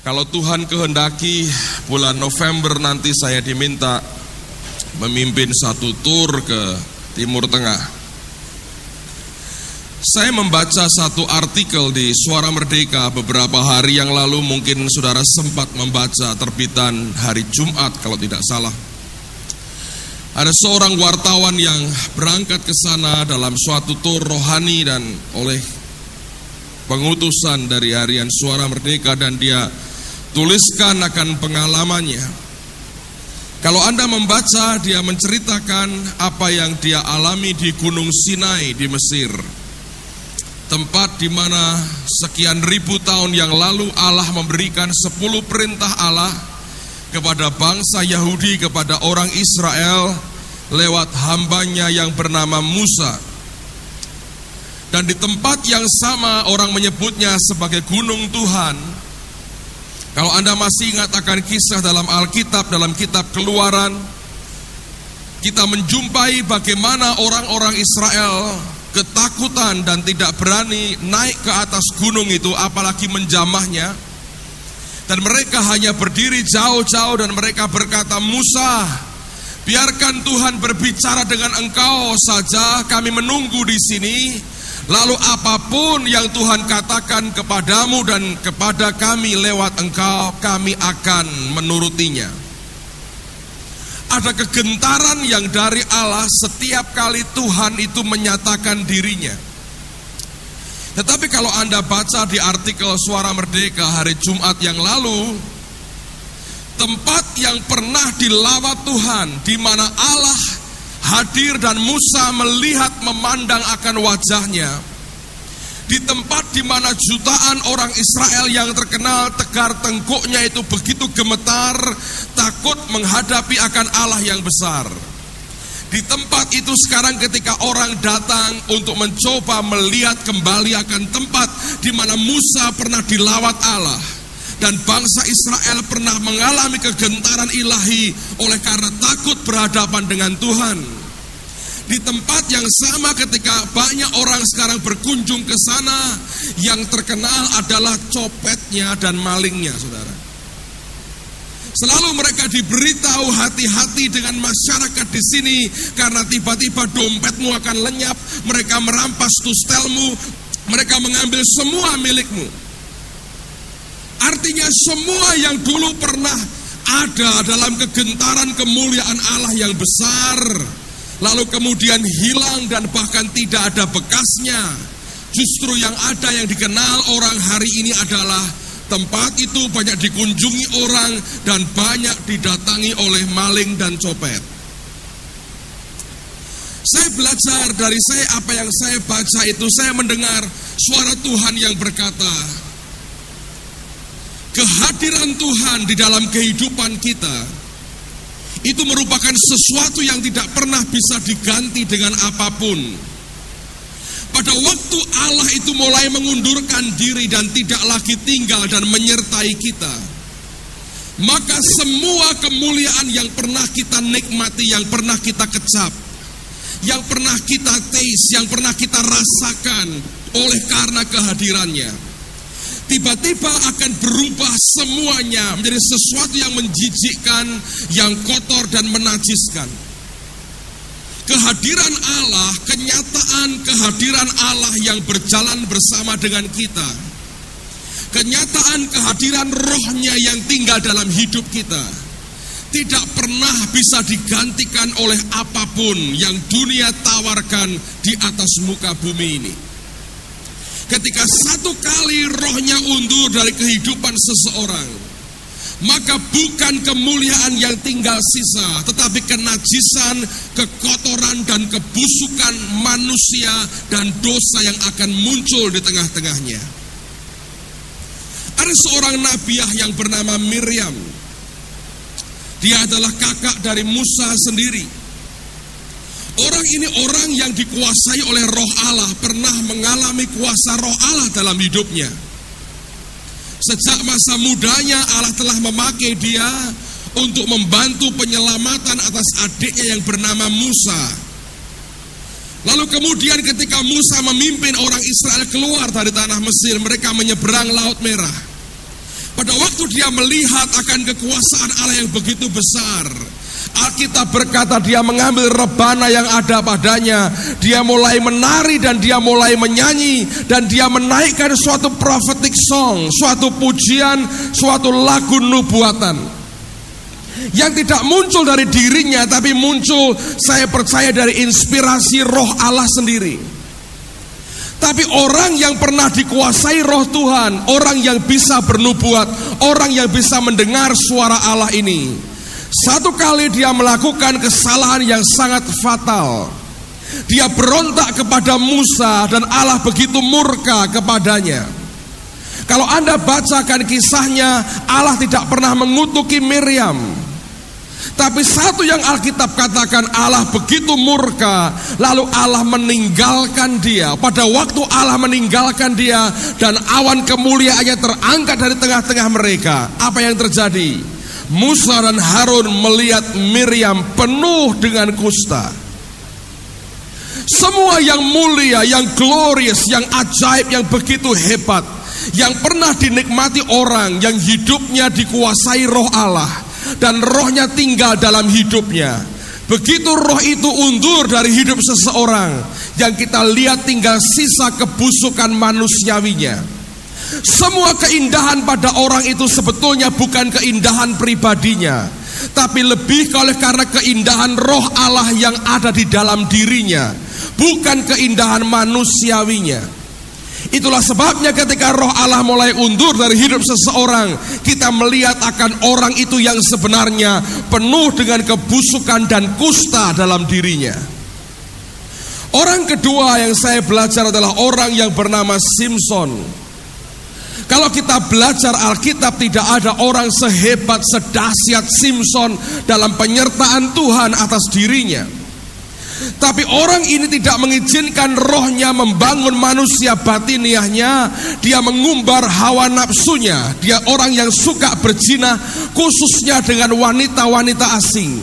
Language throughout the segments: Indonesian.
Kalau Tuhan kehendaki, bulan November nanti saya diminta memimpin satu tur ke Timur Tengah. Saya membaca satu artikel di Suara Merdeka beberapa hari yang lalu, mungkin saudara sempat membaca, terbitan hari Jumat kalau tidak salah. Ada seorang wartawan yang berangkat ke sana dalam suatu tur rohani dan oleh pengutusan dari harian Suara Merdeka, dan dia tuliskan akan pengalamannya. Kalau Anda membaca, dia menceritakan apa yang dia alami di Gunung Sinai di Mesir, tempat di mana sekian ribu tahun yang lalu Allah memberikan 10 perintah Allah kepada bangsa Yahudi, kepada orang Israel lewat hambanya yang bernama Musa. Dan di tempat yang sama orang menyebutnya sebagai Gunung Tuhan. Kalau Anda masih ingat akan kisah dalam Alkitab, dalam kitab Keluaran, kita menjumpai bagaimana orang-orang Israel ketakutan dan tidak berani naik ke atas gunung itu, apalagi menjamahnya. Dan mereka hanya berdiri jauh-jauh dan mereka berkata, "Musa, biarkan Tuhan berbicara dengan engkau saja, kami menunggu di sini. Lalu apapun yang Tuhan katakan kepadamu dan kepada kami lewat engkau, kami akan menurutinya." Ada kegentaran yang dari Allah setiap kali Tuhan itu menyatakan dirinya. Tetapi kalau Anda baca di artikel Suara Merdeka hari Jumat yang lalu, tempat yang pernah dilawat Tuhan, di mana Allah hadir dan Musa melihat memandang akan wajahnya, di tempat di mana jutaan orang Israel yang terkenal tegar tengkuknya itu begitu gemetar, takut menghadapi akan Allah yang besar. Di tempat itu sekarang ketika orang datang untuk mencoba melihat kembali akan tempat di mana Musa pernah dilawat Allah dan bangsa Israel pernah mengalami kegentaran ilahi oleh karena takut berhadapan dengan Tuhan. Di tempat yang sama ketika banyak orang sekarang berkunjung ke sana, yang terkenal adalah copetnya dan malingnya, saudara. Selalu mereka diberitahu hati-hati dengan masyarakat di sini, karena tiba-tiba dompetmu akan lenyap, mereka merampas tustelmu, mereka mengambil semua milikmu. Artinya semua yang dulu pernah ada dalam kegentaran kemuliaan Allah yang besar, lalu kemudian hilang dan bahkan tidak ada bekasnya. Justru yang ada, yang dikenal orang hari ini adalah tempat itu banyak dikunjungi orang dan banyak didatangi oleh maling dan copet. Saya belajar dari apa yang saya baca itu, saya mendengar suara Tuhan yang berkata, kehadiran Tuhan di dalam kehidupan kita itu merupakan sesuatu yang tidak pernah bisa diganti dengan apapun. Pada waktu Allah itu mulai mengundurkan diri dan tidak lagi tinggal dan menyertai kita, maka semua kemuliaan yang pernah kita nikmati, yang pernah kita kecap, yang pernah kita taste, yang pernah kita rasakan oleh karena kehadirannya, tiba-tiba akan berubah semuanya menjadi sesuatu yang menjijikkan, yang kotor dan menajiskan. Kehadiran Allah, kenyataan kehadiran Allah yang berjalan bersama dengan kita, kenyataan kehadiran Roh-Nya yang tinggal dalam hidup kita, tidak pernah bisa digantikan oleh apapun yang dunia tawarkan di atas muka bumi ini. Ketika satu kali Roh-Nya undur dari kehidupan seseorang, maka bukan kemuliaan yang tinggal sisa, tetapi kenajisan, kekotoran dan kebusukan manusia dan dosa yang akan muncul di tengah-tengahnya. Ada seorang nabiah yang bernama Miriam. Dia adalah kakak dari Musa sendiri. Orang ini orang yang dikuasai oleh Roh Allah, pernah mengalami kuasa Roh Allah dalam hidupnya. Sejak masa mudanya Allah telah memakai dia untuk membantu penyelamatan atas adiknya yang bernama Musa. Lalu kemudian ketika Musa memimpin orang Israel keluar dari tanah Mesir, mereka menyeberang Laut Merah. Pada waktu dia melihat akan kekuasaan Allah yang begitu besar, Alkitab berkata dia mengambil rebana yang ada padanya, dia mulai menari dan dia mulai menyanyi, dan dia menaikkan suatu prophetic song, suatu pujian, suatu lagu nubuatan yang tidak muncul dari dirinya, tapi muncul, saya percaya, dari inspirasi Roh Allah sendiri. Tapi orang yang pernah dikuasai Roh Tuhan, orang yang bisa bernubuat, orang yang bisa mendengar suara Allah ini, satu kali dia melakukan kesalahan yang sangat fatal. Dia berontak kepada Musa dan Allah begitu murka kepadanya. Kalau Anda bacakan kisahnya, Allah tidak pernah mengutuki Miriam. Tapi satu yang Alkitab katakan, Allah begitu murka, lalu Allah meninggalkan dia. Pada waktu Allah meninggalkan dia dan awan kemuliaannya terangkat dari tengah-tengah mereka, apa yang terjadi? Musa dan Harun melihat Miriam penuh dengan kusta. Semua yang mulia, yang glorious, yang ajaib, yang begitu hebat, yang pernah dinikmati orang yang hidupnya dikuasai Roh Allah dan rohnya tinggal dalam hidupnya, begitu roh itu undur dari hidup seseorang, yang kita lihat tinggal sisa kebusukan manusiawinya. Semua keindahan pada orang itu sebetulnya bukan keindahan pribadinya, tapi lebih oleh karena keindahan Roh Allah yang ada di dalam dirinya, bukan keindahan manusiawinya. Itulah sebabnya ketika Roh Allah mulai undur dari hidup seseorang, kita melihat akan orang itu yang sebenarnya penuh dengan kebusukan dan kusta dalam dirinya. Orang kedua yang saya belajar adalah orang yang bernama Simson. Kalau kita belajar Alkitab, tidak ada orang sehebat, sedahsyat Simson dalam penyertaan Tuhan atas dirinya. Tapi orang ini tidak mengizinkan rohnya membangun manusia batiniahnya. Dia mengumbar hawa nafsunya. Dia orang yang suka berzina, khususnya dengan wanita-wanita asing.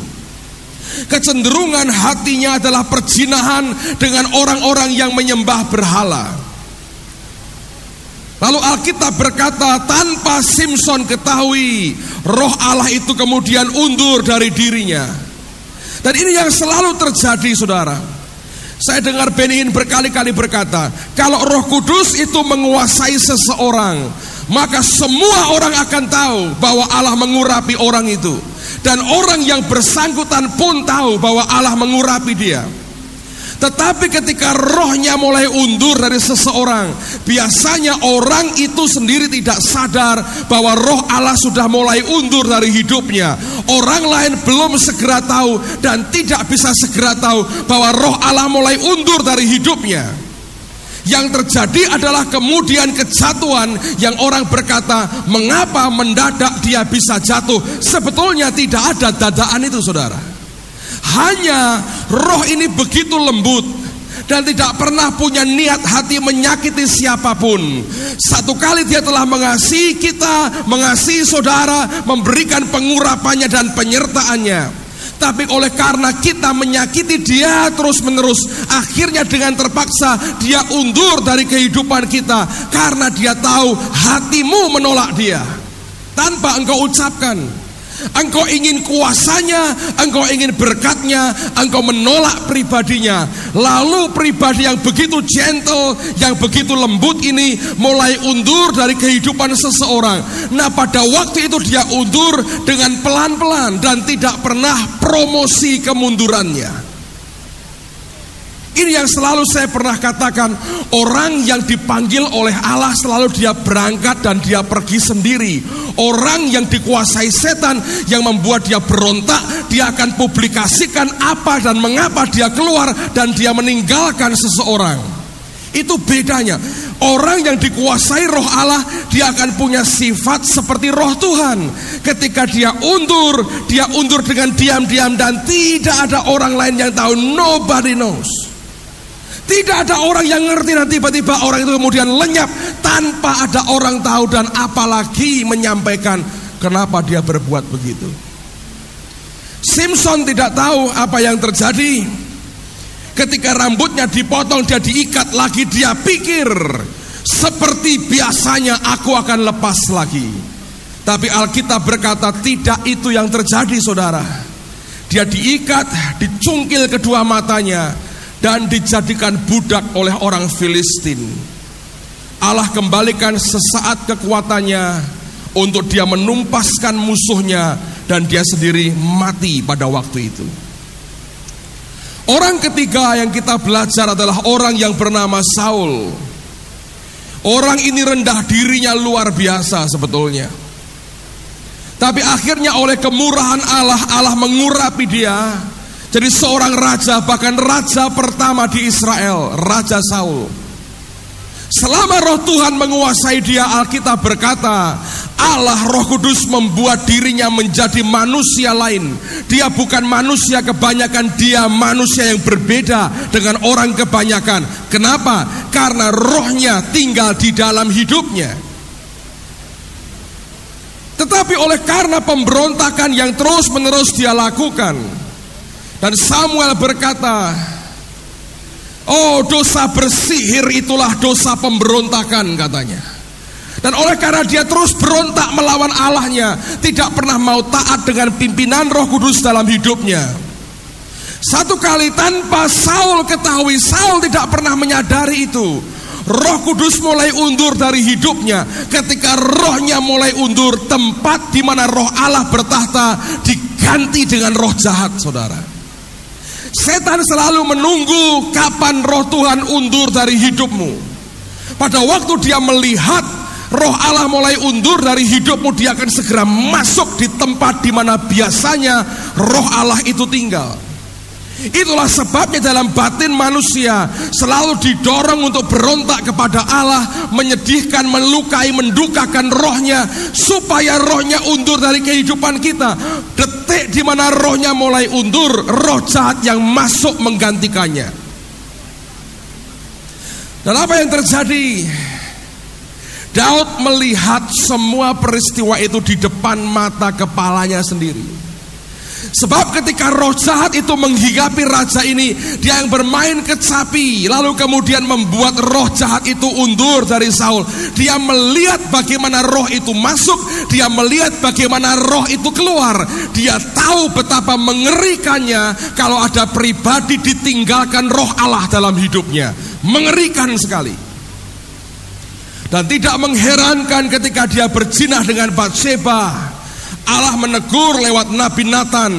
Kecenderungan hatinya adalah perzinahan dengan orang-orang yang menyembah berhala. Lalu Alkitab berkata, tanpa Simson ketahui, roh Allah itu kemudian undur dari dirinya. Dan ini yang selalu terjadi, saudara. Saya dengar Benny Hinn berkali-kali berkata, kalau Roh Kudus itu menguasai seseorang, maka semua orang akan tahu bahwa Allah mengurapi orang itu. Dan orang yang bersangkutan pun tahu bahwa Allah mengurapi dia. Tetapi ketika rohnya mulai undur dari seseorang, biasanya orang itu sendiri tidak sadar bahwa roh Allah sudah mulai undur dari hidupnya. Orang lain belum segera tahu dan tidak bisa segera tahu bahwa roh Allah mulai undur dari hidupnya. Yang terjadi adalah kemudian kejatuhan yang orang berkata, mengapa mendadak dia bisa jatuh? Sebetulnya tidak ada dadaan itu, saudara. Hanya roh ini begitu lembut dan tidak pernah punya niat hati menyakiti siapapun. Satu kali dia telah mengasihi kita, mengasihi saudara, memberikan pengurapannya dan penyertaannya. Tapi oleh karena kita menyakiti dia terus menerus, akhirnya dengan terpaksa dia undur dari kehidupan kita. Karena dia tahu hatimu menolak dia tanpa engkau ucapkan. Engkau ingin kuasanya, engkau ingin berkatnya, engkau menolak pribadinya. Lalu pribadi yang begitu gentle, yang begitu lembut ini mulai undur dari kehidupan seseorang. Nah, pada waktu itu dia undur dengan pelan-pelan dan tidak pernah promosi kemundurannya. Ini yang selalu saya pernah katakan, orang yang dipanggil oleh Allah selalu dia berangkat dan dia pergi sendiri. Orang yang dikuasai setan yang membuat dia berontak, dia akan publikasikan apa dan mengapa dia keluar dan dia meninggalkan seseorang. Itu bedanya. Orang yang dikuasai roh Allah, dia akan punya sifat seperti roh Tuhan. Ketika dia undur dengan diam-diam dan tidak ada orang lain yang tahu. Nobody knows. Tidak ada orang yang ngerti dan tiba-tiba orang itu kemudian lenyap tanpa ada orang tahu dan apalagi menyampaikan kenapa dia berbuat begitu. Simson tidak tahu apa yang terjadi. Ketika rambutnya dipotong, dia diikat lagi, dia pikir seperti biasanya aku akan lepas lagi. Tapi Alkitab berkata tidak itu yang terjadi, saudara. Dia diikat, dicungkil kedua matanya, dan dijadikan budak oleh orang Filistin. Allah kembalikan sesaat kekuatannya untuk dia menumpaskan musuhnya, dan dia sendiri mati pada waktu itu. Orang ketiga yang kita belajar adalah orang yang bernama Saul. Orang ini rendah dirinya luar biasa sebetulnya. Tapi akhirnya oleh kemurahan Allah, Allah mengurapi dia jadi seorang raja, bahkan raja pertama di Israel, Raja Saul. Selama Roh Tuhan menguasai dia, Alkitab berkata Allah Roh Kudus membuat dirinya menjadi manusia lain. Dia bukan manusia kebanyakan, dia manusia yang berbeda dengan orang kebanyakan. Kenapa? Karena rohnya tinggal di dalam hidupnya. Tetapi oleh karena pemberontakan yang terus menerus dia lakukan, dan Samuel berkata, oh, dosa bersihir itulah dosa pemberontakan, katanya. Dan oleh karena dia terus berontak melawan Allahnya, tidak pernah mau taat dengan pimpinan Roh Kudus dalam hidupnya. Satu kali tanpa Saul ketahui, Saul tidak pernah menyadari itu, Roh Kudus mulai undur dari hidupnya. Ketika rohnya mulai undur, tempat di mana roh Allah bertahta diganti dengan roh jahat, saudara. Setan selalu menunggu kapan roh Tuhan undur dari hidupmu. Pada waktu dia melihat roh Allah mulai undur dari hidupmu, dia akan segera masuk di tempat di mana biasanya roh Allah itu tinggal. Itulah sebabnya dalam batin manusia selalu didorong untuk berontak kepada Allah, menyedihkan, melukai, mendukakan rohnya, supaya rohnya undur dari kehidupan kita. Detik di mana rohnya mulai undur, roh jahat yang masuk menggantikannya. Dan apa yang terjadi? Daud melihat semua peristiwa itu di depan mata kepalanya sendiri. Sebab ketika roh jahat itu menghinggapi raja ini, dia yang bermain kecapi, lalu kemudian membuat roh jahat itu undur dari Saul. Dia melihat bagaimana roh itu masuk, dia melihat bagaimana roh itu keluar. Dia tahu betapa mengerikannya kalau ada pribadi ditinggalkan roh Allah dalam hidupnya. Mengerikan sekali. Dan tidak mengherankan ketika dia berzina dengan Batsheba, Allah menegur lewat Nabi Nathan,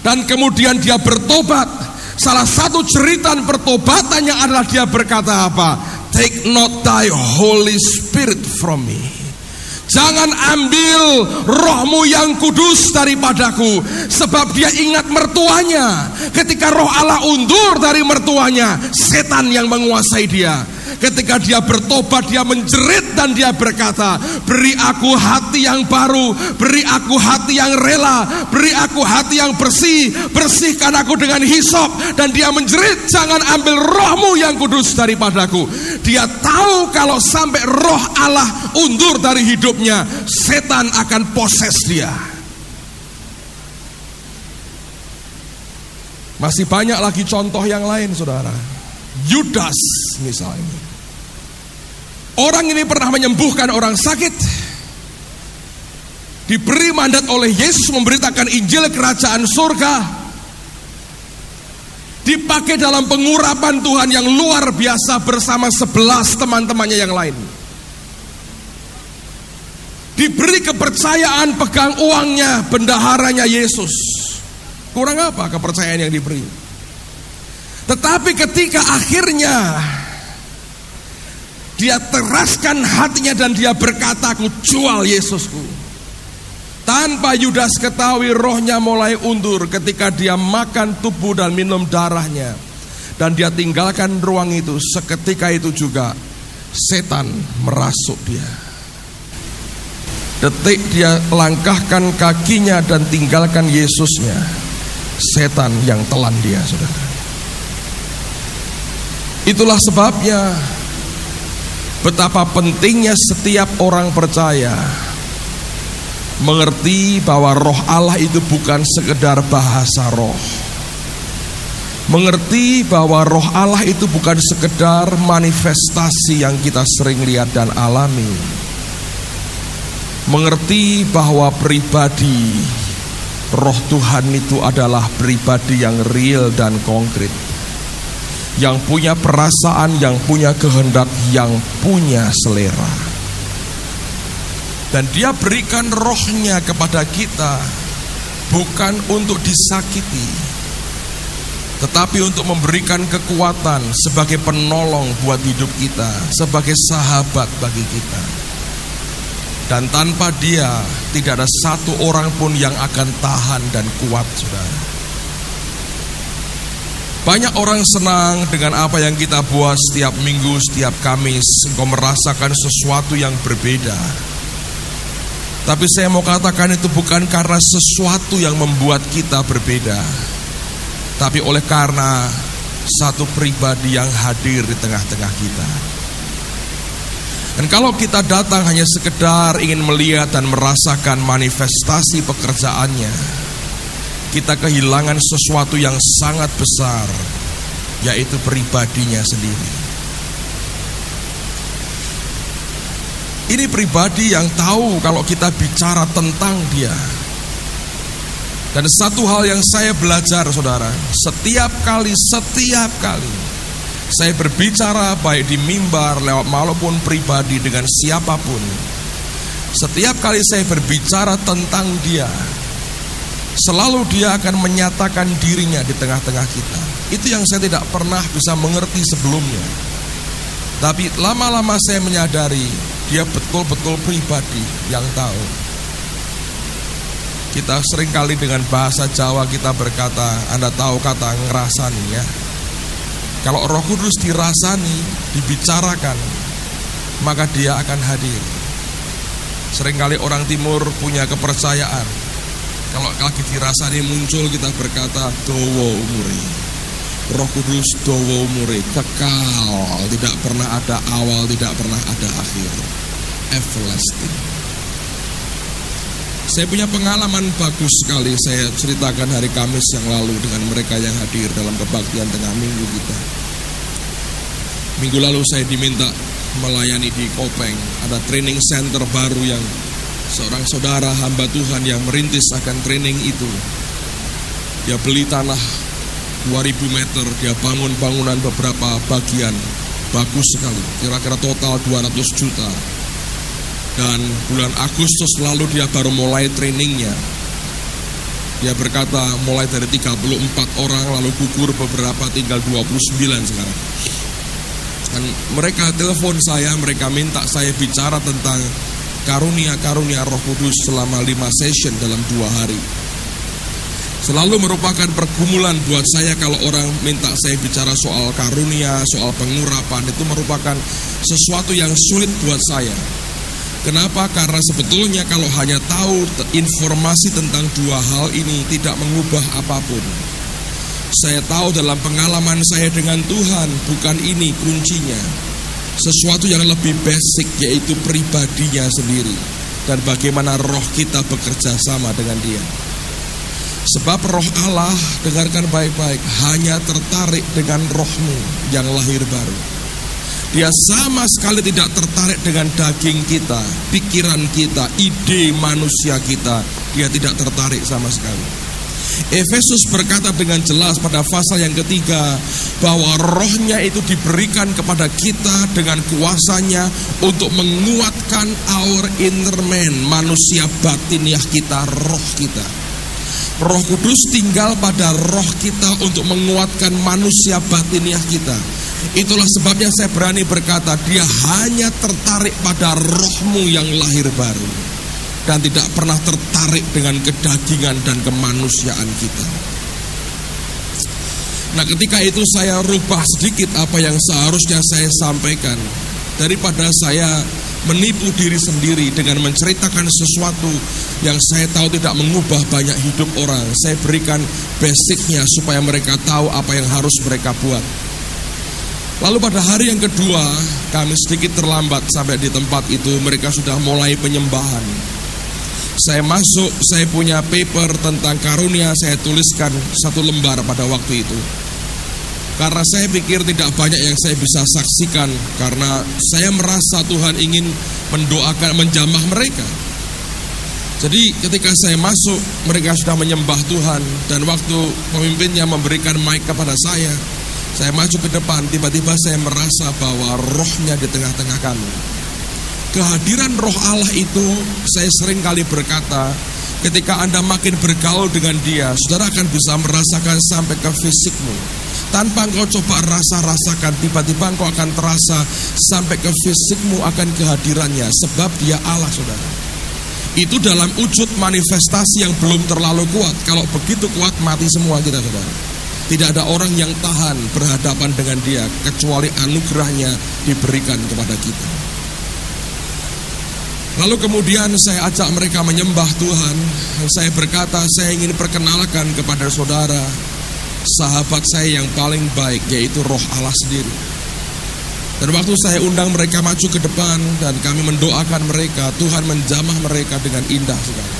dan kemudian dia bertobat. Salah satu cerita pertobatannya adalah dia berkata apa? Take not thy Holy Spirit from me. Jangan ambil rohmu yang kudus daripadaku. Sebab dia ingat mertuanya. Ketika roh Allah undur dari mertuanya, setan yang menguasai dia. Ketika dia bertobat, dia menjerit dan dia berkata, beri aku hati yang baru, beri aku hati yang rela, beri aku hati yang bersih, bersihkan aku dengan hisop. Dan dia menjerit, jangan ambil rohmu yang kudus daripadaku. Dia tahu kalau sampai roh Allah undur dari hidupnya, setan akan poses dia. Masih banyak lagi contoh yang lain, saudara. Yudas misalnya. Orang ini pernah menyembuhkan orang sakit, diberi mandat oleh Yesus memberitakan Injil kerajaan surga, dipakai dalam pengurapan Tuhan yang luar biasa bersama 11 teman-temannya yang lain. Diberi kepercayaan pegang uangnya bendaharanya Yesus. Kurang apa kepercayaan yang diberi? Tetapi ketika akhirnya dia teraskan hatinya dan dia berkata, aku jual Yesusku. Tanpa Yudas ketahui, rohnya mulai undur ketika dia makan tubuh dan minum darahnya. Dan dia tinggalkan ruang itu. Seketika itu juga setan merasuk dia. Detik dia langkahkan kakinya dan tinggalkan Yesusnya, setan yang telan dia, saudara. Itulah sebabnya betapa pentingnya setiap orang percaya mengerti bahwa roh Allah itu bukan sekedar bahasa roh. Mengerti bahwa roh Allah itu bukan sekedar manifestasi yang kita sering lihat dan alami. mengerti bahwa pribadi Roh Tuhan itu adalah pribadi yang real dan konkret, yang punya perasaan, yang punya kehendak, yang punya selera. Dan Dia berikan rohnya kepada kita bukan untuk disakiti, tetapi untuk memberikan kekuatan sebagai penolong buat hidup kita, sebagai sahabat bagi kita. Dan tanpa Dia tidak ada satu orang pun yang akan tahan dan kuat, saudara. Banyak orang senang dengan apa yang kita buat setiap minggu, setiap Kamis. Engkau merasakan sesuatu yang berbeda. Tapi saya mau katakan itu bukan karena sesuatu yang membuat kita berbeda, tapi oleh karena satu pribadi yang hadir di tengah-tengah kita. Dan kalau kita datang hanya sekedar ingin melihat dan merasakan manifestasi pekerjaannya, kita kehilangan sesuatu yang sangat besar, yaitu pribadinya sendiri. Ini pribadi yang tahu kalau kita bicara tentang Dia. Dan satu hal yang saya belajar, saudara, setiap kali saya berbicara baik di mimbar lewat maupun pribadi dengan siapapun, setiap kali saya berbicara tentang Dia, selalu Dia akan menyatakan dirinya di tengah-tengah kita. Itu yang saya tidak pernah bisa mengerti sebelumnya. Tapi lama-lama saya menyadari Dia betul-betul pribadi yang tahu. Kita seringkali dengan bahasa Jawa kita berkata, Anda tahu kata ngerasani ya. Kalau Roh Kudus dirasani, dibicarakan, maka Dia akan hadir. Seringkali orang timur punya kepercayaan, kalau lagi dirasani muncul, kita berkata dawa umure. Roh Kudus dawa umure, kekal, tidak pernah ada awal, tidak pernah ada akhir, everlasting. Saya punya pengalaman bagus sekali, saya ceritakan hari Kamis yang lalu dengan mereka yang hadir dalam kebaktian tengah minggu kita. Minggu lalu saya diminta melayani di Kopeng. Ada training center baru yang seorang saudara hamba Tuhan yang merintis akan training itu. Dia beli tanah 2000 meter, dia bangun bangunan beberapa bagian, bagus sekali, kira-kira total 200 juta. Dan bulan Agustus lalu dia baru mulai trainingnya. Dia berkata mulai dari 34 orang lalu gugur beberapa, tinggal 29 sekarang. Dan mereka telepon saya, mereka minta saya bicara tentang karunia-karunia Roh Kudus selama 5 session dalam 2 hari. Selalu merupakan pergumulan buat saya kalau orang minta saya bicara soal karunia, soal pengurapan, itu merupakan sesuatu yang sulit buat saya. Kenapa? Karena sebetulnya kalau hanya tahu informasi tentang 2 hal ini tidak mengubah apapun. Saya tahu dalam pengalaman saya dengan Tuhan, bukan ini kuncinya. Sesuatu yang lebih basic, yaitu pribadinya sendiri. Dan bagaimana roh kita bekerja sama dengan Dia. Sebab roh Allah, dengarkan baik-baik, hanya tertarik dengan rohmu yang lahir baru. Dia sama sekali tidak tertarik dengan daging kita, pikiran kita, ide manusia kita. Dia tidak tertarik sama sekali. Efesus berkata dengan jelas pada pasal yang ketiga bahwa rohnya itu diberikan kepada kita dengan kuasanya untuk menguatkan our inner man, manusia batiniah kita, roh kita. Roh Kudus tinggal pada roh kita untuk menguatkan manusia batiniah kita. Itulah sebabnya saya berani berkata, Dia hanya tertarik pada rohmu yang lahir baru, dan tidak pernah tertarik dengan kedagingan dan kemanusiaan kita. Nah, ketika itu saya rubah sedikit apa yang seharusnya saya sampaikan. Daripada saya menipu diri sendiri dengan menceritakan sesuatu yang saya tahu tidak mengubah banyak hidup orang, saya berikan basicnya supaya mereka tahu apa yang harus mereka buat. Lalu pada hari yang kedua, kami sedikit terlambat sampai di tempat itu, mereka sudah mulai penyembahan. Saya masuk, saya punya paper tentang karunia, saya tuliskan 1 lembar pada waktu itu. Karena saya pikir tidak banyak yang saya bisa saksikan, karena saya merasa Tuhan ingin mendoakan, menjamah mereka. Jadi ketika saya masuk, mereka sudah menyembah Tuhan. Dan waktu pemimpinnya memberikan mic kepada saya maju ke depan, tiba-tiba saya merasa bahwa rohnya di tengah-tengah kami. Kehadiran roh Allah itu, saya sering kali berkata, ketika Anda makin bergaul dengan dia, saudara akan bisa merasakan sampai ke fisikmu. Tanpa engkau coba rasakan, tiba-tiba engkau akan terasa sampai ke fisikmu akan kehadirannya. Sebab dia Allah, saudara. Itu dalam wujud manifestasi yang belum terlalu kuat. Kalau begitu kuat, mati semua kita, saudara. Tidak ada orang yang tahan berhadapan dengan dia, kecuali anugerahnya diberikan kepada kita. Lalu kemudian saya ajak mereka menyembah Tuhan. Saya berkata, saya ingin perkenalkan kepada saudara sahabat saya yang paling baik, yaitu Roh Allah sendiri. Dan waktu saya undang mereka maju ke depan dan kami mendoakan mereka, Tuhan menjamah mereka dengan indah sekali.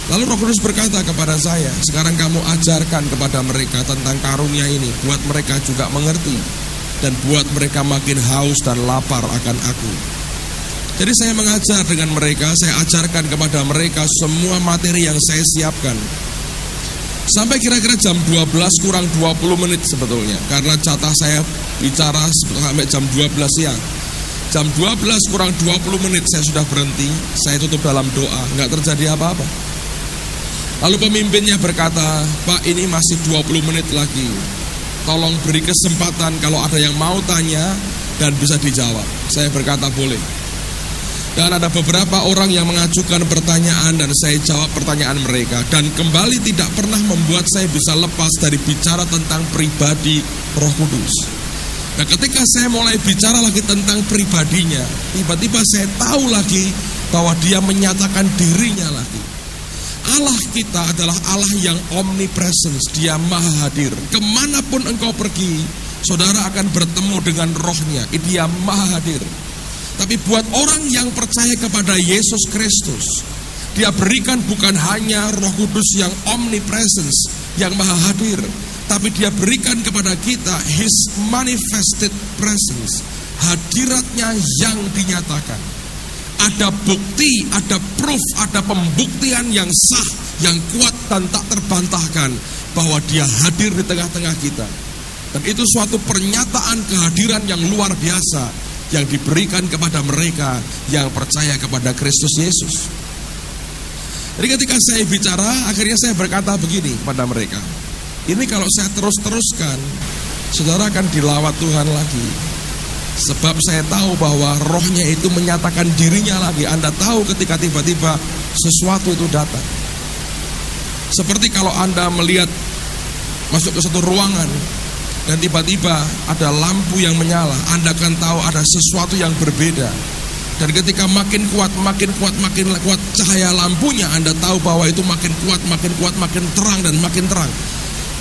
Lalu Roh Kudus berkata kepada saya, sekarang kamu ajarkan kepada mereka tentang karunia ini, buat mereka juga mengerti dan buat mereka makin haus dan lapar akan aku. Jadi saya mengajar dengan mereka, saya ajarkan kepada mereka semua materi yang saya siapkan. Sampai kira-kira jam 12 kurang 20 menit sebetulnya. Karena jatah saya bicara sampai jam 12 siang. Jam 12 kurang 20 menit saya sudah berhenti, saya tutup dalam doa, nggak terjadi apa-apa. Lalu pemimpinnya berkata, Pak, ini masih 20 menit lagi. Tolong beri kesempatan kalau ada yang mau tanya dan bisa dijawab. Saya berkata boleh. Dan ada beberapa orang yang mengajukan pertanyaan dan saya jawab pertanyaan mereka. Dan kembali tidak pernah membuat saya bisa lepas dari bicara tentang pribadi Roh Kudus. Nah, ketika saya mulai bicara lagi tentang pribadinya, tiba-tiba saya tahu lagi bahwa dia menyatakan dirinya lagi. Allah kita adalah Allah yang omnipresence, dia maha hadir. Kemanapun engkau pergi, saudara akan bertemu dengan rohnya, dia maha hadir. Tapi buat orang yang percaya kepada Yesus Kristus, dia berikan bukan hanya Roh Kudus yang omnipresence, yang maha hadir, tapi dia berikan kepada kita His manifested presence, hadiratnya yang dinyatakan. Ada bukti, ada proof, ada pembuktian yang sah, yang kuat dan tak terbantahkan bahwa dia hadir di tengah-tengah kita. Dan itu suatu pernyataan kehadiran yang luar biasa yang diberikan kepada mereka yang percaya kepada Kristus Yesus. Jadi ketika saya bicara, akhirnya saya berkata begini kepada mereka, ini kalau saya terus-teruskan, saudara akan dilawat Tuhan lagi. Sebab saya tahu bahwa rohnya itu menyatakan dirinya lagi. Anda tahu ketika tiba-tiba sesuatu itu datang. Seperti kalau Anda melihat masuk ke satu ruangan dan tiba-tiba ada lampu yang menyala, Anda akan tahu ada sesuatu yang berbeda. Dan ketika makin kuat cahaya lampunya, Anda tahu bahwa itu makin kuat, makin terang dan makin terang.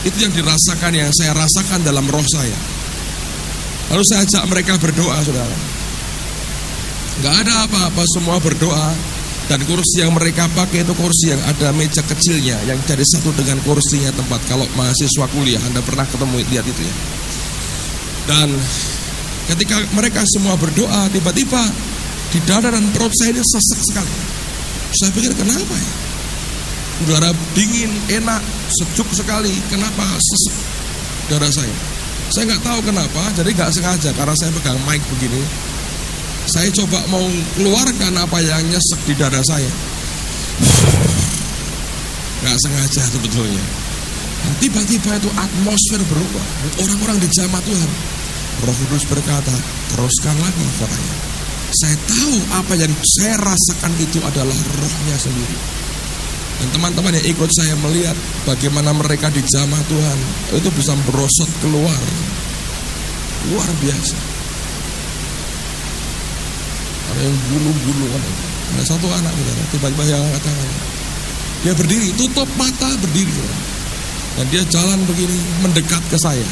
Itu yang dirasakan, yang saya rasakan dalam roh saya. Lalu saya ajak mereka berdoa, saudara. Gak ada apa-apa, semua berdoa. Dan kursi yang mereka pakai itu kursi yang ada meja kecilnya, yang jadi satu dengan kursinya tempat kalau mahasiswa kuliah. Anda pernah ketemu, lihat itu ya. Dan ketika mereka semua berdoa, tiba-tiba di dada dan perut saya ini sesek sekali. Saya pikir kenapa ya? Udara dingin, enak, sejuk sekali. Kenapa sesek dada saya? Saya nggak tahu kenapa, jadi nggak sengaja karena saya pegang mic begini. Saya coba mau keluarkan apa yang nyesek di dada saya. Nggak sengaja sebetulnya. Nah, tiba-tiba itu atmosfer berubah. Orang-orang di jamaah Tuhan. Roh Kudus berkata, teruskan lagi katanya. Saya tahu apa yang saya rasakan itu adalah rohnya sendiri. Dan teman-teman yang ikut saya melihat bagaimana mereka di jamaah Tuhan itu bisa merosot keluar. Luar biasa. Ada yang bulu-bulu kan. Ada satu anak tiba-tiba yang angkat tangan. Dia berdiri, tutup mata, berdiri. Dan dia jalan begini, mendekat ke saya.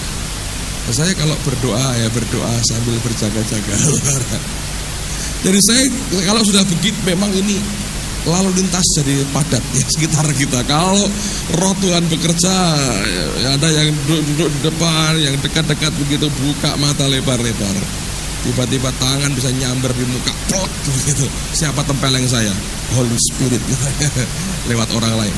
Dan saya kalau berdoa ya berdoa sambil berjaga-jaga. Jadi saya kalau sudah begitu memang ini lalu lintas jadi padat ya sekitar kita. Kalau roh Tuhan bekerja, ya ada yang duduk di depan, yang dekat-dekat begitu buka mata lebar-lebar. Tiba-tiba tangan bisa nyamber di muka, plok gitu. Siapa tempeleng saya? Holy Spirit gitu. Lewat orang lain.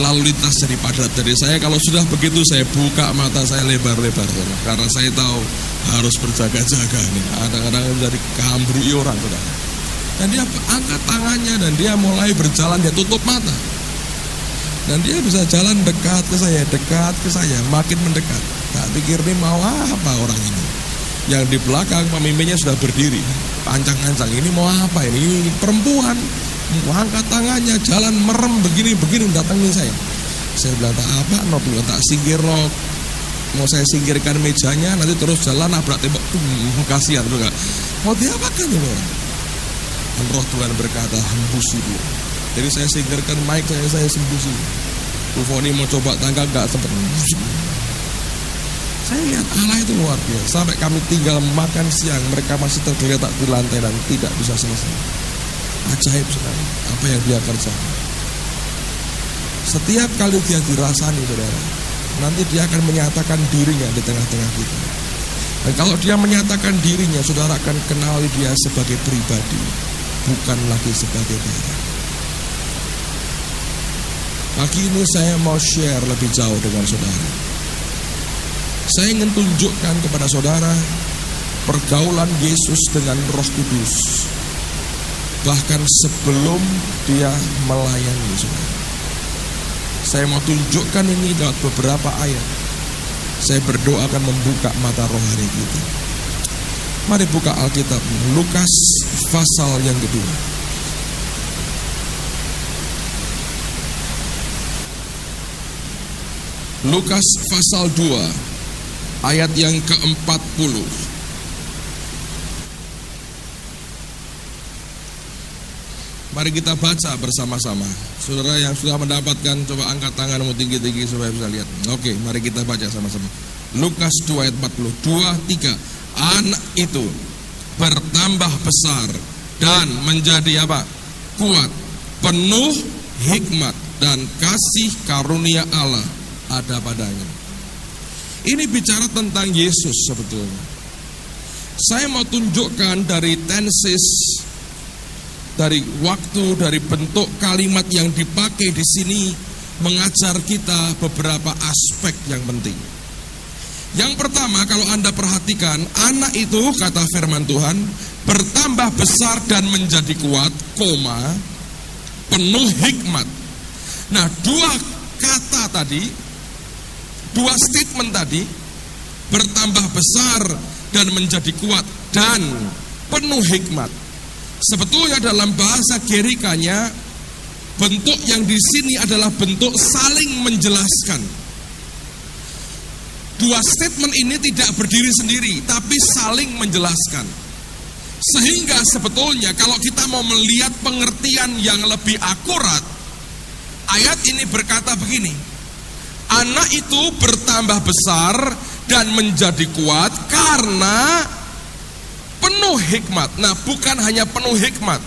Lalu lintas jadi padat. Jadi saya kalau sudah begitu saya buka mata saya lebar-lebar, karena saya tahu harus berjaga-jaga nih. Kadang-kadang jadi kambrui orang, saudara. Dan dia angkat tangannya dan dia mulai berjalan, dia tutup mata. Dan dia bisa jalan dekat ke saya, makin mendekat. Tak pikir nih mau apa orang ini. Yang di belakang pemimpinnya sudah berdiri, pancang-pancang. Ini mau apa ini? Ini perempuan, angkat tangannya, jalan merem begini datangin saya. Saya bilang tak apa, tak singkir no. Mau saya singkirkan mejanya, nanti terus jalan nabrak tembok. Kasihan tuh nggak? Mau diapakan ini? Dan Roh Tuhan berkata, hembusi dulu. Jadi saya singkirkan mic saya sembusi. Bu Foni mau coba tangga nggak sempat. Saya lihat Allah itu luar biasa. Sampai kami tinggal makan siang, mereka masih tergeletak di lantai dan tidak bisa selesai. Ajaib sekali apa yang dia kerjakan. Setiap kali dia dirasani, saudara, nanti dia akan menyatakan dirinya di tengah-tengah kita. Dan kalau dia menyatakan dirinya, saudara akan kenali dia sebagai pribadi, bukan lagi sebagai barang. Pagi ini saya mau share lebih jauh dengan saudara. Saya ingin tunjukkan kepada saudara pergaulan Yesus dengan Roh Kudus, bahkan sebelum dia melayani saudara. Saya mau tunjukkan ini lewat beberapa ayat. Saya berdoa akan membuka mata rohani kita. Mari buka Alkitab, Lukas pasal yang kedua. Lukas pasal 2 ayat yang ke-40. Mari kita baca bersama-sama. Saudara yang sudah mendapatkan, coba angkat tanganmu tinggi-tinggi supaya bisa lihat. Oke, mari kita baca sama-sama. Lukas 2 ayat 40. 2, 3. Anak itu bertambah besar dan menjadi apa? Kuat, penuh hikmat dan kasih karunia Allah ada padanya. Ini bicara tentang Yesus sebetulnya. Saya mau tunjukkan dari tenses, dari waktu, dari bentuk kalimat yang dipakai di sini mengajar kita beberapa aspek yang penting. Yang pertama, kalau Anda perhatikan, anak itu kata firman Tuhan bertambah besar dan menjadi kuat, penuh hikmat. Nah, dua kata tadi, dua statement tadi, bertambah besar dan menjadi kuat dan penuh hikmat. Sebetulnya dalam bahasa Gerikanya, bentuk yang di sini adalah bentuk saling menjelaskan. Dua statement ini tidak berdiri sendiri, tapi saling menjelaskan. Sehingga sebetulnya kalau kita mau melihat pengertian yang lebih akurat, ayat ini berkata begini: anak itu bertambah besar dan menjadi kuat karena penuh hikmat. Nah, bukan hanya penuh hikmat,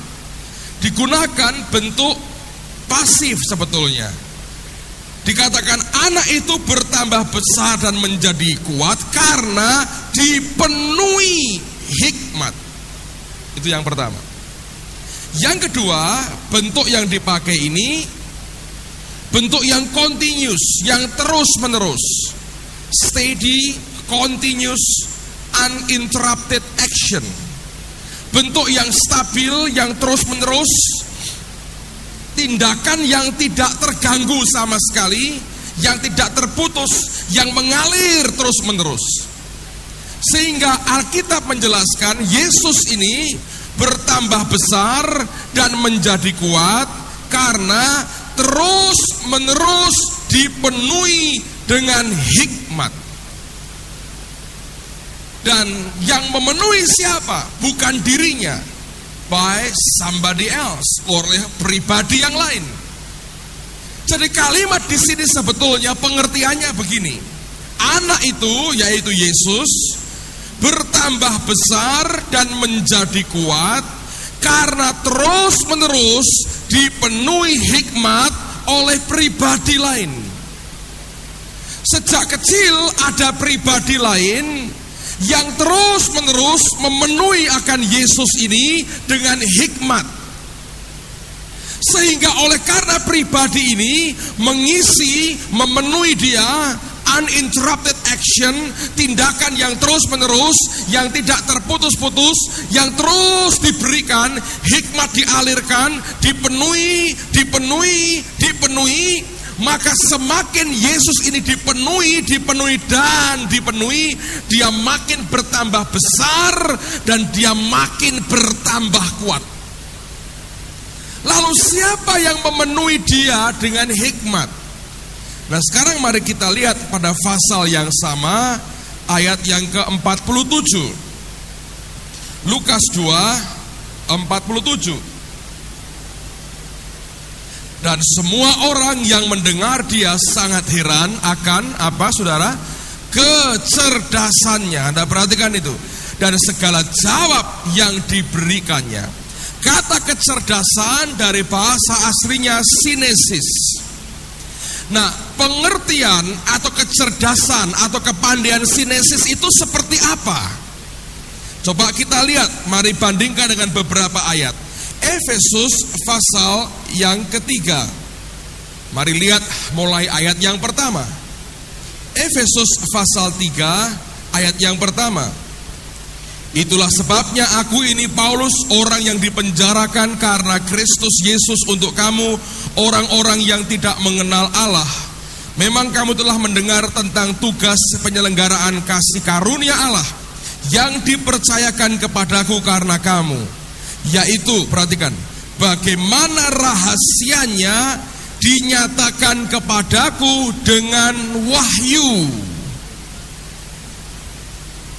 digunakan bentuk pasif sebetulnya. Dikatakan anak itu bertambah besar dan menjadi kuat karena dipenuhi hikmat. Itu yang pertama. Yang kedua, bentuk yang dipakai ini bentuk yang continuous, yang terus-menerus. Steady, continuous, uninterrupted action. Bentuk yang stabil, yang terus-menerus. Tindakan yang tidak terganggu sama sekali, yang tidak terputus, yang mengalir terus-menerus. Sehingga Alkitab menjelaskan Yesus ini bertambah besar dan menjadi kuat karena terus-menerus dipenuhi dengan hikmat. Dan yang memenuhi siapa? Bukan dirinya, by somebody else, oleh pribadi yang lain. Jadi kalimat di sini sebetulnya pengertiannya begini: anak itu, yaitu Yesus, bertambah besar dan menjadi kuat karena terus-menerus dipenuhi hikmat oleh pribadi lain. Sejak kecil ada pribadi lain yang terus-menerus memenuhi akan Yesus ini dengan hikmat. Sehingga oleh karena pribadi ini mengisi, memenuhi dia uninterrupted action, tindakan yang terus-menerus, yang tidak terputus-putus, yang terus diberikan, hikmat dialirkan, dipenuhi, maka semakin Yesus ini dipenuhi, dia makin bertambah besar dan dia makin bertambah kuat. Lalu siapa yang memenuhi dia dengan hikmat? Nah, sekarang mari kita lihat pada pasal yang sama, ayat yang ke-47. Lukas 2:47. Dan semua orang yang mendengar dia sangat heran akan apa, saudara? Kecerdasannya. Anda perhatikan itu. Dan segala jawab yang diberikannya. Kata kecerdasan dari bahasa aslinya sinesis. Nah, pengertian atau kecerdasan atau kepandaian sinesis itu seperti apa? Coba kita lihat, mari bandingkan dengan beberapa ayat. Efesus pasal yang ketiga. Mari lihat mulai ayat yang pertama. Efesus pasal 3 ayat yang pertama. Itulah sebabnya aku ini Paulus, orang yang dipenjarakan karena Kristus Yesus untuk kamu, orang-orang yang tidak mengenal Allah. Memang kamu telah mendengar tentang tugas penyelenggaraan kasih karunia Allah yang dipercayakan kepadaku karena kamu, yaitu, perhatikan, bagaimana rahasianya dinyatakan kepadaku dengan wahyu.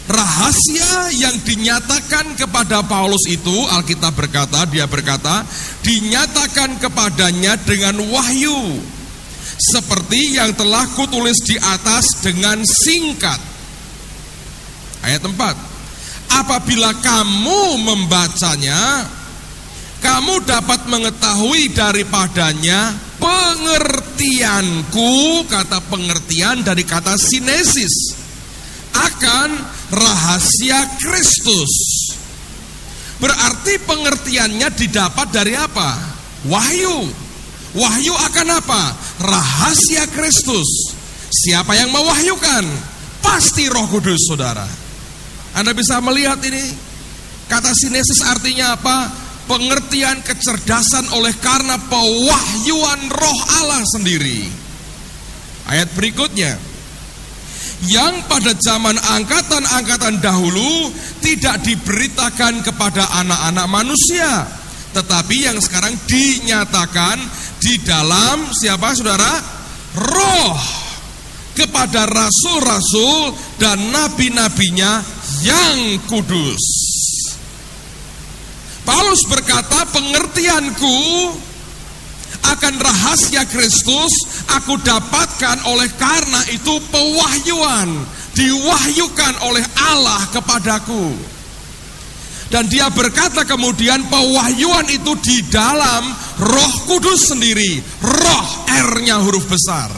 Rahasia yang dinyatakan kepada Paulus itu, Alkitab berkata, dia berkata, dinyatakan kepadanya dengan wahyu, seperti yang telah kutulis di atas dengan singkat. Ayat 4. Apabila kamu membacanya, kamu dapat mengetahui daripadanya pengertianku, kata pengertian dari kata sinesis, akan rahasia Kristus. Berarti pengertiannya didapat dari apa? Wahyu. Wahyu akan apa? Rahasia Kristus. Siapa yang mewahyukan? Pasti Roh Kudus, saudara. Anda bisa melihat ini. Kata sinesis artinya apa? Pengertian, kecerdasan oleh karena pewahyuan Roh Allah sendiri. Ayat berikutnya. Yang pada zaman angkatan-angkatan dahulu tidak diberitakan kepada anak-anak manusia, tetapi yang sekarang dinyatakan di dalam siapa, saudara? Roh, kepada rasul-rasul dan nabi-nabinya yang kudus. Paulus berkata, pengertianku akan rahasia Kristus aku dapatkan oleh karena itu pewahyuan, diwahyukan oleh Allah kepadaku. Dan dia berkata kemudian pewahyuan itu di dalam Roh Kudus sendiri. Roh, R-nya huruf besar.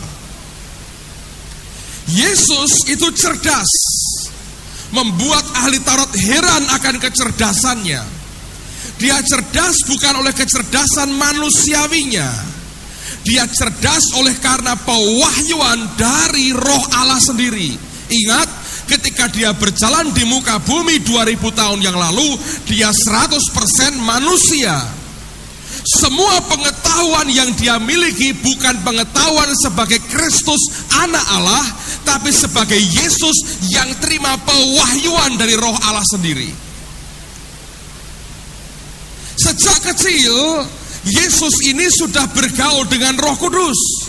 Yesus itu cerdas, membuat ahli Taurat heran akan kecerdasannya. Dia cerdas bukan oleh kecerdasan manusiawinya. Dia cerdas oleh karena pewahyuan dari Roh Allah sendiri. Ingat, ketika dia berjalan di muka bumi 2000 tahun yang lalu, dia 100% manusia. Semua pengetahuan yang dia miliki bukan pengetahuan sebagai Kristus anak Allah, tapi sebagai Yesus yang terima pewahyuan dari Roh Allah sendiri. Sejak kecil, Yesus ini sudah bergaul dengan Roh Kudus.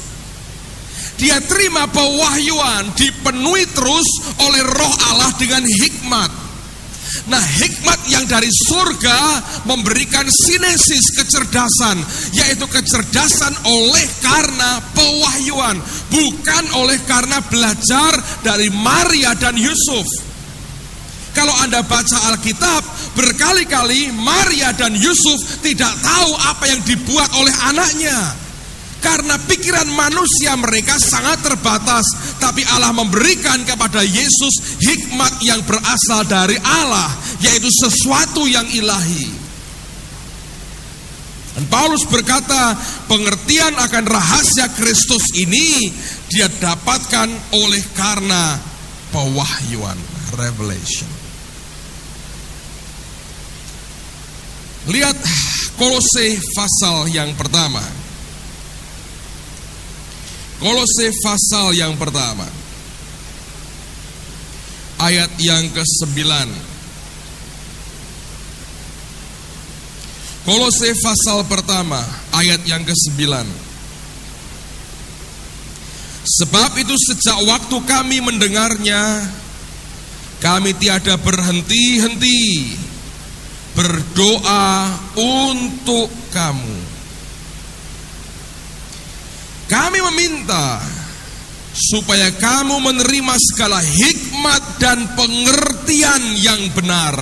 Dia terima pewahyuan, dipenuhi terus oleh Roh Allah dengan hikmat. Nah, hikmat yang dari surga memberikan sinesis kecerdasan, yaitu kecerdasan oleh karena pewahyuan, bukan oleh karena belajar dari Maria dan Yusuf. Kalau Anda baca Alkitab, berkali-kali Maria dan Yusuf tidak tahu apa yang dibuat oleh anaknya. Karena pikiran manusia mereka sangat terbatas, tapi Allah memberikan kepada Yesus hikmat yang berasal dari Allah, yaitu sesuatu yang ilahi. Dan Paulus berkata, pengertian akan rahasia Kristus ini dia dapatkan oleh karena pewahyuan, revelation. Lihat Kolose pasal yang pertama. Kolose pasal yang pertama, ayat yang ke-9. Kolose pasal pertama, ayat yang ke-9. Sebab itu sejak waktu kami mendengarnya, kami tiada berhenti-henti berdoa untuk kamu. Kami meminta supaya kamu menerima segala hikmat dan pengertian yang benar.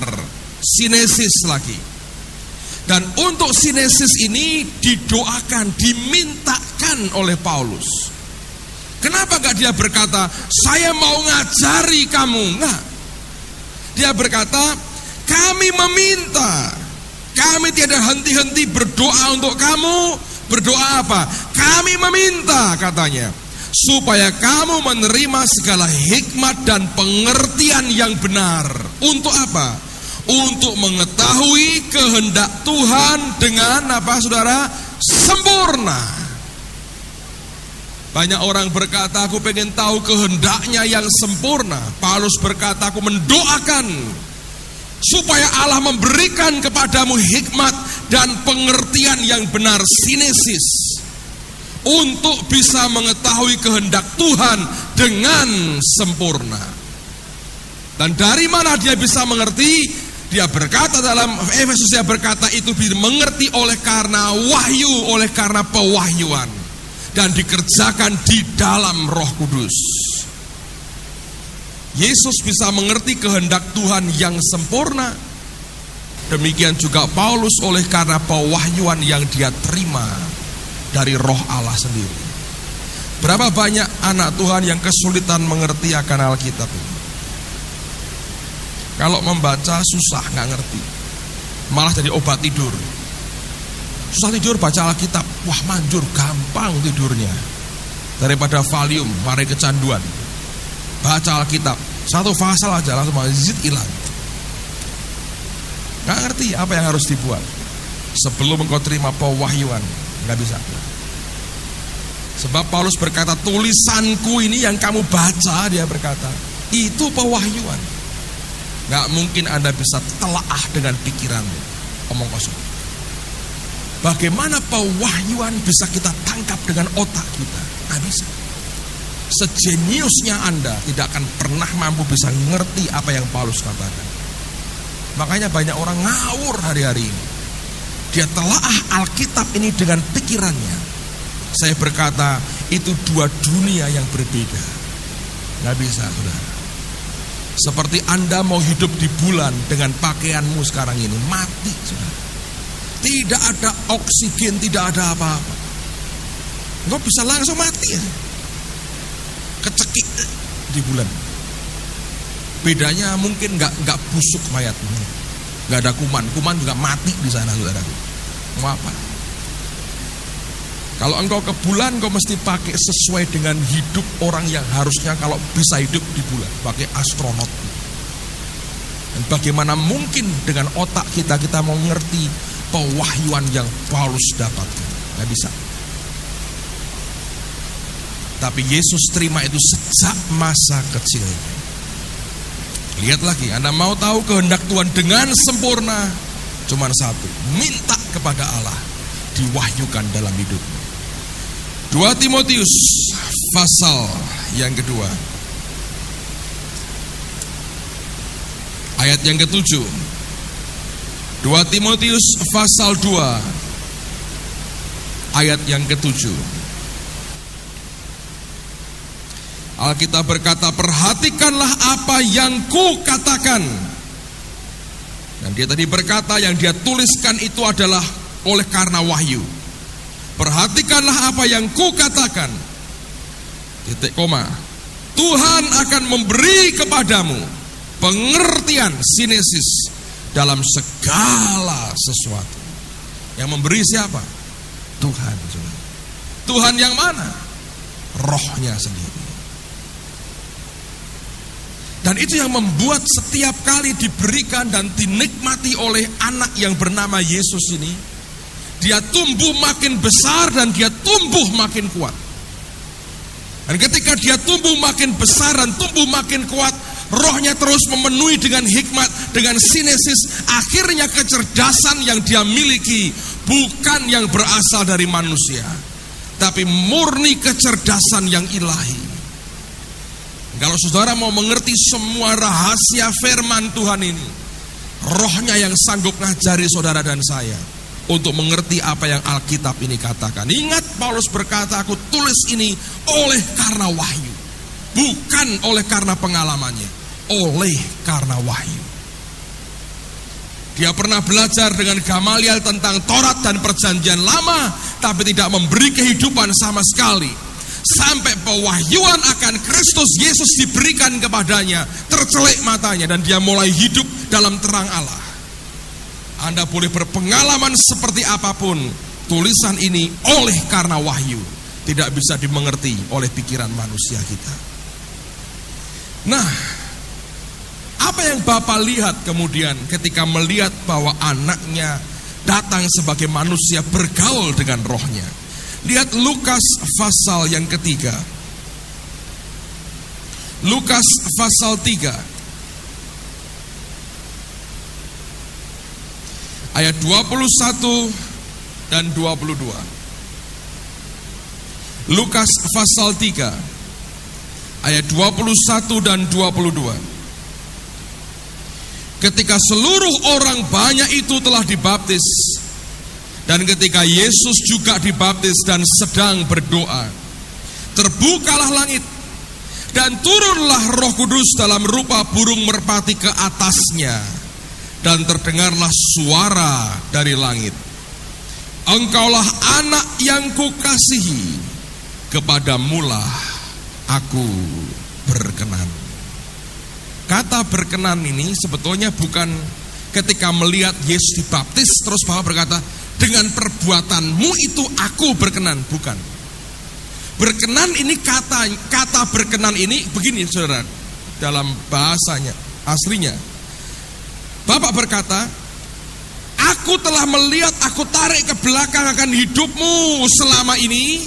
Sinesis lagi. Dan untuk sinesis ini didoakan, dimintakan oleh Paulus. Kenapa gak dia berkata, saya mau ngajari kamu? Enggak. Dia berkata, kami meminta, kami tiada henti-henti berdoa untuk kamu. Berdoa apa? Kami meminta, katanya, supaya kamu menerima segala hikmat dan pengertian yang benar. Untuk apa? Untuk mengetahui kehendak Tuhan dengan apa, saudara? Sempurna. Banyak orang berkata, aku pengen tahu kehendaknya yang sempurna. Paulus berkata, aku mendoakan supaya Allah memberikan kepadamu hikmat dan pengertian yang benar, sinesis, untuk bisa mengetahui kehendak Tuhan dengan sempurna. Dan dari mana dia bisa mengerti? Dia berkata dalam Efesus, dia berkata itu dimengerti oleh karena wahyu, oleh karena pewahyuan, dan dikerjakan di dalam Roh Kudus. Yesus bisa mengerti kehendak Tuhan yang sempurna. Demikian juga Paulus oleh karena pewahyuan yang dia terima dari Roh Allah sendiri. Berapa banyak anak Tuhan yang kesulitan mengerti akan Alkitab ini? Kalau membaca susah, nggak ngerti, malah jadi obat tidur. Susah tidur baca Alkitab, wah manjur, gampang tidurnya. Daripada Valium, mari kecanduan. Baca Alkitab, satu pasal aja langsung hilang. Nggak ngerti apa yang harus dibuat. Sebelum engkau terima pewahyuan, nggak bisa. Sebab Paulus berkata, tulisanku ini yang kamu baca, dia berkata, itu pewahyuan. Gak mungkin Anda bisa telaah dengan pikiranmu. Omong kosong. Bagaimana pewahyuan bisa kita tangkap dengan otak kita? Gak bisa. Sejeniusnya Anda tidak akan pernah mampu bisa ngerti apa yang Paulus katakan. Makanya banyak orang ngawur hari-hari ini. Dia telaah Alkitab ini dengan pikirannya. Saya berkata, itu dua dunia yang berbeda. Gak bisa, saudara. Seperti Anda mau hidup di bulan dengan pakaianmu sekarang ini, mati, saudara. Tidak ada oksigen, tidak ada apa-apa. Engkau bisa langsung mati ya. Kecekik di bulan. Bedanya mungkin nggak busuk mayatmu, nggak ada kuman juga mati di sana, saudara. Mau apa? Kalau engkau ke bulan, engkau mesti pakai sesuai dengan hidup orang yang harusnya kalau bisa hidup di bulan, pakai astronot. Dan bagaimana mungkin dengan otak kita mau ngerti pewahyuan yang Paulus dapatkan? Nggak bisa. Tapi Yesus terima itu sejak masa kecilnya. Lihat lagi, Anda mau tahu kehendak Tuhan dengan sempurna? Cuman satu, minta kepada Allah, diwahyukan dalam hidupmu. 2 Timotius pasal yang kedua, ayat yang ke-7. 2 Timotius pasal 2 ayat yang ke-7. Alkitab berkata, perhatikanlah apa yang ku katakan. Dan dia tadi berkata yang dia tuliskan itu adalah oleh karena wahyu. Perhatikanlah apa yang kukatakan. Titik koma. Tuhan akan memberi kepadamu pengertian sinesis dalam segala sesuatu. Yang memberi siapa? Tuhan. Tuhan yang mana? Rohnya sendiri. Dan itu yang membuat setiap kali diberikan dan dinikmati oleh anak yang bernama Yesus ini, dia tumbuh makin besar dan dia tumbuh makin kuat. Dan ketika dia tumbuh makin besar dan tumbuh makin kuat, rohnya terus memenuhi dengan hikmat, dengan sinesis. Akhirnya kecerdasan yang dia miliki bukan yang berasal dari manusia, tapi murni kecerdasan yang ilahi. Kalau saudara mau mengerti semua rahasia firman Tuhan ini, rohnya yang sanggup ngajari saudara dan saya untuk mengerti apa yang Alkitab ini katakan. Ingat, Paulus berkata, aku tulis ini oleh karena wahyu, bukan oleh karena pengalamannya, oleh karena wahyu. Dia pernah belajar dengan Gamaliel tentang Taurat dan Perjanjian Lama, tapi tidak memberi kehidupan sama sekali. Sampai pewahyuan akan Kristus Yesus diberikan kepadanya, tercelik matanya dan dia mulai hidup dalam terang Allah. Anda boleh berpengalaman seperti apapun, tulisan ini oleh karena wahyu tidak bisa dimengerti oleh pikiran manusia kita. Nah, apa yang Bapak lihat kemudian ketika melihat bahwa anaknya datang sebagai manusia bergaul dengan rohnya? Lihat Lukas pasal yang ketiga. Lukas pasal 3 ayat 21 dan 22. Lukas pasal 3 ayat 21 dan 22. Ketika seluruh orang banyak itu telah dibaptis, dan ketika Yesus juga dibaptis dan sedang berdoa, terbukalah langit dan turunlah Roh Kudus dalam rupa burung merpati ke atasnya, dan terdengarlah suara dari langit, engkaulah anak yang kukasihi, kepadamulah aku berkenan. Kata berkenan ini sebetulnya bukan ketika melihat Yesus dibaptis terus Bapak berkata, dengan perbuatanmu itu aku berkenan, bukan. Berkenan ini kata berkenan ini begini saudara, dalam bahasanya aslinya. Bapak berkata, aku telah melihat, aku tarik ke belakang akan hidupmu selama ini.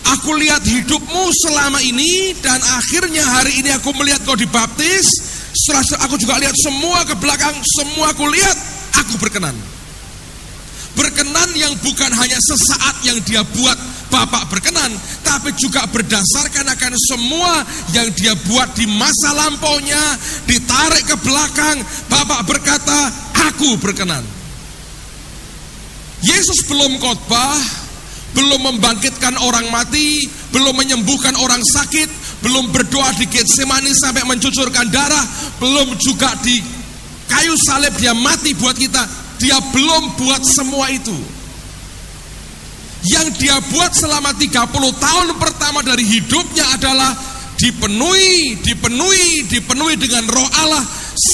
Aku lihat hidupmu selama ini, dan akhirnya hari ini aku melihat kau dibaptis. Setelah aku juga lihat semua ke belakang, semua aku lihat, aku berkenan. Berkenan yang bukan hanya sesaat yang dia buat Bapak berkenan, tapi juga berdasarkan akan semua yang dia buat di masa lampaunya, ditarik ke belakang. Bapak berkata, aku berkenan. Yesus belum khotbah, belum membangkitkan orang mati, belum menyembuhkan orang sakit, belum berdoa di Getsemani sampai mencucurkan darah, belum juga di kayu salib dia mati buat kita. Dia belum buat semua itu. Yang dia buat selama 30 tahun pertama dari hidupnya adalah dipenuhi dengan roh Allah,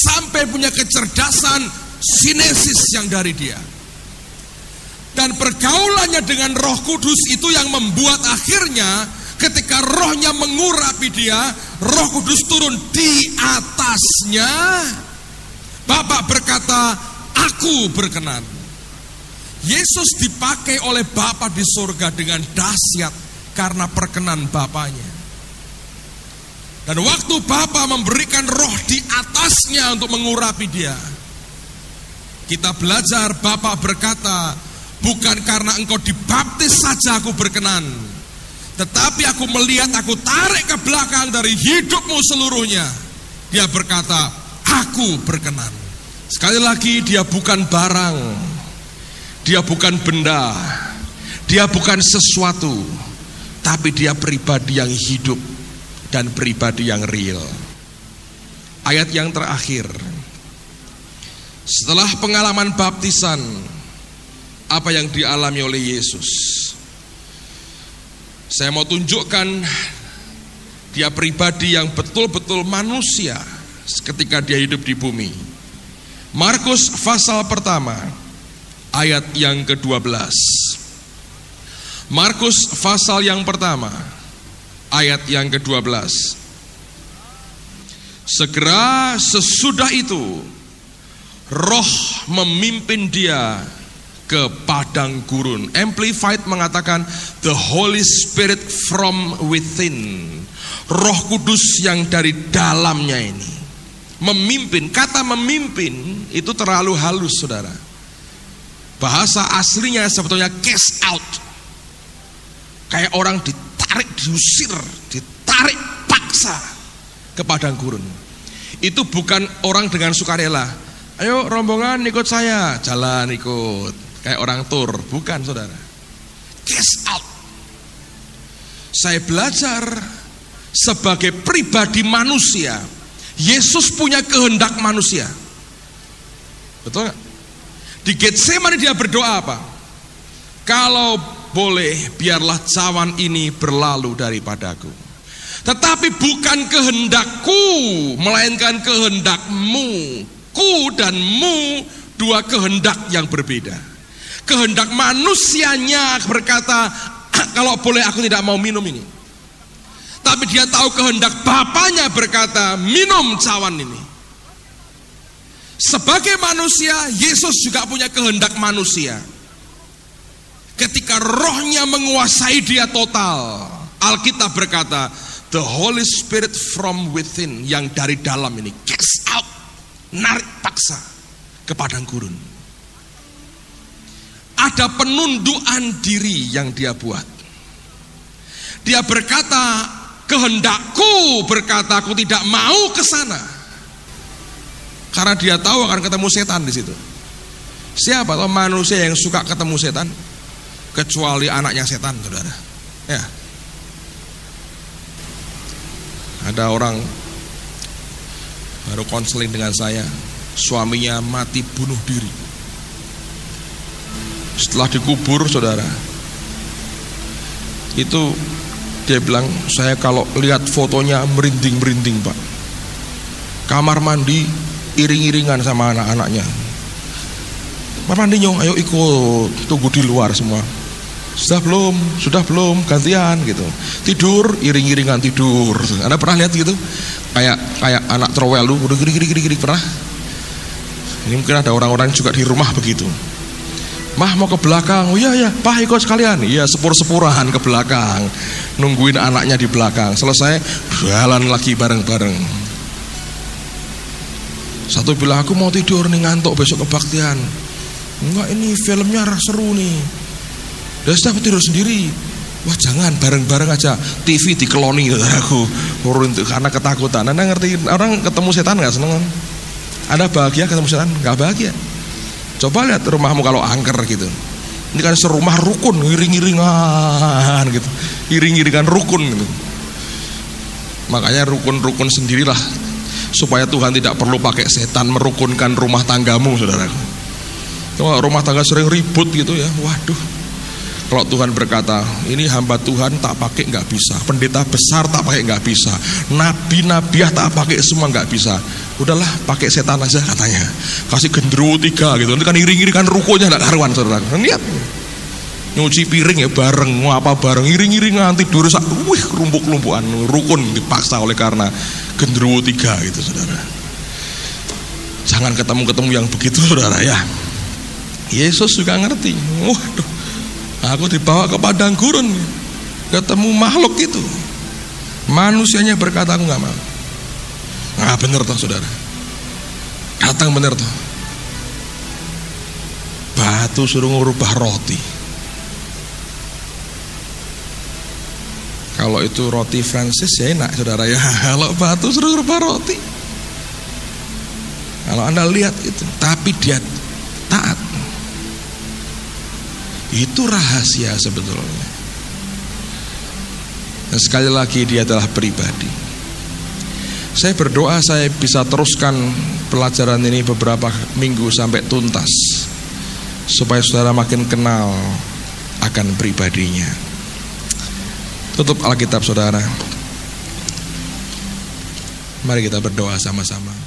sampai punya kecerdasan sinesis yang dari dia. Dan pergaulannya dengan Roh Kudus itu yang membuat akhirnya ketika rohnya mengurapi dia, Roh Kudus turun di atasnya. Bapak berkata, aku berkenan. Yesus dipakai oleh Bapa di surga dengan dahsyat karena perkenan Bapanya. Dan waktu Bapa memberikan roh di atasnya untuk mengurapi dia, kita belajar Bapa berkata, bukan karena engkau dibaptis saja aku berkenan, tetapi aku melihat, aku tarik ke belakang dari hidupmu seluruhnya. Dia berkata, aku berkenan. Sekali lagi, dia bukan barang, dia bukan benda, dia bukan sesuatu, tapi dia pribadi yang hidup dan pribadi yang real. Ayat yang terakhir, setelah pengalaman baptisan, apa yang dialami oleh Yesus? Saya mau tunjukkan dia pribadi yang betul-betul manusia ketika dia hidup di bumi. Markus pasal pertama ayat yang ke-12. Markus pasal yang pertama ayat yang ke-12. Segera sesudah itu Roh memimpin dia ke padang gurun. Amplified mengatakan the Holy Spirit from within. Roh Kudus yang dari dalamnya ini memimpin. Kata memimpin itu terlalu halus, saudara. Bahasa aslinya sebetulnya cast out. Kayak orang ditarik, diusir, ditarik paksa ke padang gurun. Itu bukan orang dengan sukarela. Ayo rombongan ikut saya, jalan ikut. Kayak orang tur, bukan, saudara. Cast out. Saya belajar sebagai pribadi manusia, Yesus punya kehendak manusia. Betul gak? Di Getsemani dia berdoa apa? Kalau boleh, biarlah cawan ini berlalu daripadaku. Tetapi bukan kehendakku, melainkan kehendakmu. Ku dan mu, dua kehendak yang berbeda. Kehendak manusianya berkata, kalau boleh aku tidak mau minum ini. Tapi dia tahu kehendak Bapanya berkata, minum cawan ini. Sebagai manusia, Yesus juga punya kehendak manusia. Ketika rohnya menguasai dia total, Alkitab berkata, the Holy Spirit from within, yang dari dalam ini, cast out, narik paksa ke padang gurun. Ada penundukan diri yang dia buat. Dia berkata, kehendakku berkata aku tidak mau ke sana. Karena dia tahu akan ketemu setan di situ. Siapa tahu manusia yang suka ketemu setan? Kecuali anaknya setan, saudara. Ya. Ada orang baru konseling dengan saya, suaminya mati bunuh diri. Setelah dikubur, saudara, itu dia bilang, saya kalau lihat fotonya merinding-merinding, Pak. Kamar mandi iring-iringan sama anak-anaknya. Kamar mandi nyong, ayo ikut, tunggu di luar semua. Sudah belum, gantian gitu. Tidur iring-iringan tidur. Anda pernah lihat gitu? Kayak anak trowel lu, udah gini pernah? Ini mungkin ada orang-orang juga di rumah begitu. Mah mau ke belakang, oh iya, Pak ikut sekalian. Iya, sepur-sepuran ke belakang, nungguin anaknya di belakang. Selesai, jalan lagi bareng-bareng. Satu bilang, aku mau tidur nih, ngantuk besok kebaktian. Enggak, ini filmnya seru nih. Udah sudah tidur sendiri. Wah jangan, bareng-bareng aja. TV dikeloni, aku urun karena ketakutan. Anda ngerti, orang ketemu setan gak seneng? Anda bahagia ketemu setan? Gak bahagia. Coba lihat rumahmu kalau angker gitu. Ini kan serumah rukun, iring-iringan gitu. Iring-iringan rukun gitu. Makanya rukun-rukun sendirilah, supaya Tuhan tidak perlu pakai setan merukunkan rumah tanggamu, saudaraku. Kalau rumah tangga sering ribut gitu ya, waduh. Kalau Tuhan berkata, ini hamba Tuhan tak pakai nggak bisa, pendeta besar tak pakai nggak bisa, nabi-nabiah tak pakai semua nggak bisa. Udahlah, pakai setan aja katanya. Kasih gendruwo 3 gitu. Ini kan iring-iringan rukunnya nggak karuan, saudara. Lihat, nyuci piring ya bareng, mau apa bareng, iring-iringan tidur sak, kerumpuk-kerumpukan rukun dipaksa oleh karena gendruwo 3 gitu, saudara. Jangan ketemu-ketemu yang begitu, saudara ya. Yesus juga ngerti. Waduh, aku dibawa ke padang gurun, ketemu makhluk itu. Manusianya berkata aku nggak mau. Nah bener toh, saudara. Datang bener toh. Batu suruh ngubah roti. Kalau itu roti Francis ya enak, saudara ya. Kalau batu suruh ngubah roti, kalau Anda lihat itu, tapi dia taat. Itu rahasia sebetulnya. Dan sekali lagi dia adalah pribadi. Saya berdoa saya bisa teruskan pelajaran ini beberapa minggu sampai tuntas, supaya saudara makin kenal akan pribadinya. Tutup Alkitab saudara. Mari kita berdoa sama-sama.